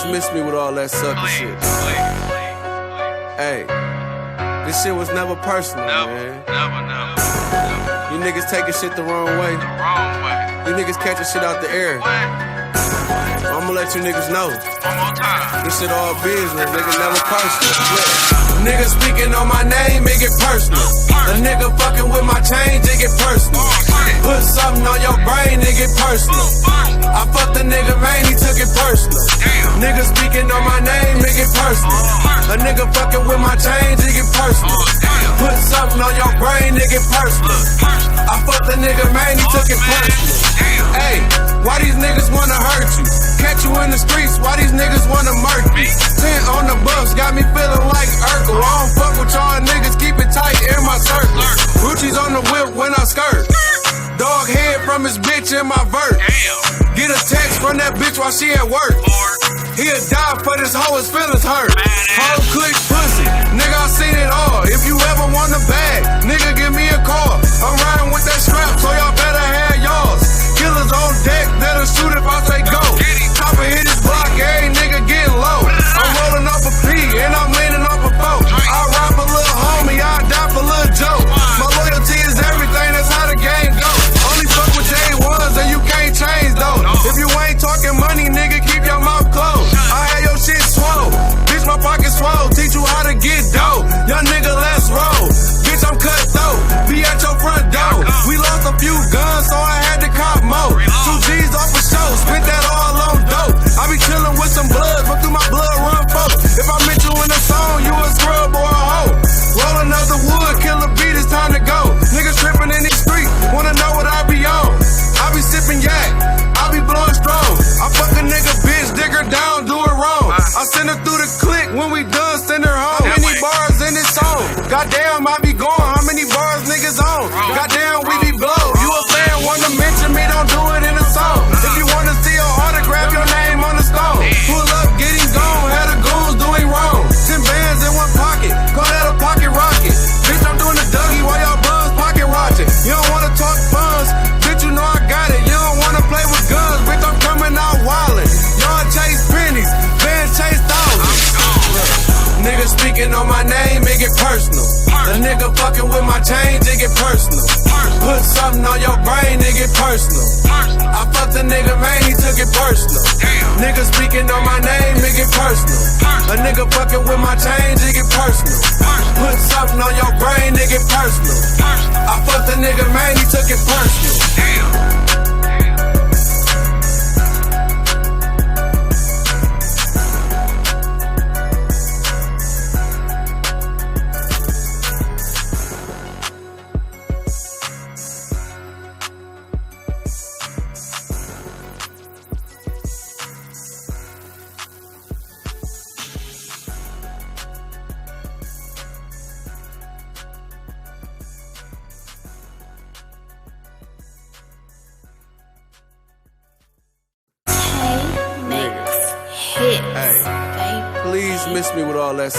Please miss me with all that sucker shit. Hey, this shit was never personal, man. Never. You niggas taking shit the wrong way. You niggas catching shit out the air. I'ma let you niggas know. One more time. This shit all business, nigga, never personal. Nigga speaking on my name, it get personal. A nigga fucking with my change, it get personal. Put something on your brain, it get personal. I fucked the nigga, man, he took it personal. Nigga speaking on my name, it get personal. A nigga fucking with my change, it get personal. Put something on your brain, it get personal. I fucked the nigga, man, he took it personal. Hey, why these niggas wanna hurt you? Catch you in the streets, why these niggas wanna murk me? 10 on the bus, got me feeling like Urkel. I don't fuck with y'all niggas, keep it tight in my circle. Ruchi's on the whip when I skirt. Dog head from his bitch in my vert. Get a text from that bitch while she at work. He'll die for this hoe, his feelings hurt. Hoe click pussy, nigga, I seen it all. If you ever want a bag, nigga, give me a call. I'm riding with that strap, so y'all better have yours. Killers on deck, that'll shoot if I say go. Chopper hit his block, every nigga getting low. I'm rolling off a P, and I'm leaning off a boat. I ride for little homie, I die for little Joe. My loyalty is everything, that's how the game go. Only fuck with J1s, and you can't change though. If you ain't talking money, nigga, keep your mouth closed. I had your shit swole, bitch, my pocket swole. Teach you how to get dough, young nigga, let's roll. Bitch, I'm cut though, be at your front door. We lost a few guns, so I had to cop more. 2 G's off a show, spent that all on dope. I be chillin' with some blood, but through my blood run folk. If I met you in a song, you a scrub or a hoe. Rollin' up the wood, kill a beat, it's time to go. Niggas trippin' in these streets, wanna know what I be on. I be sippin' yak, I be blowin' strong. I fuck a nigga bitch, dig her down, do it wrong. I send her through the click, when we done, send her home. How many bars in this song? Goddamn, I be gone, how many bars niggas on? Goddamn, we be blow. You a fan, wanna mention me, don't do it in a song. If you wanna see an autograph, your name on the stone. Pull up, get him gone, had the goons doing wrong. 10 bands in one pocket, call that a pocket rocket. Bitch, I'm doing the Dougie while y'all buzz pocket watching. You don't wanna talk funds, bitch, you know I got it. You don't wanna play with guns, bitch, I'm coming out wildin'. Y'all chase pennies, bands chase thousands. Nigga speaking on my name, it get personal. A nigga fucking with my change, it get personal. Put something on your brain, it get personal. I fucked the nigga, man, he took it personal. Nigga speaking on my name, it get personal. A nigga fucking with my change, it get personal. Put something on your brain, it get personal. I fucked the nigga, man, he took it personal. Hey, please miss me with all that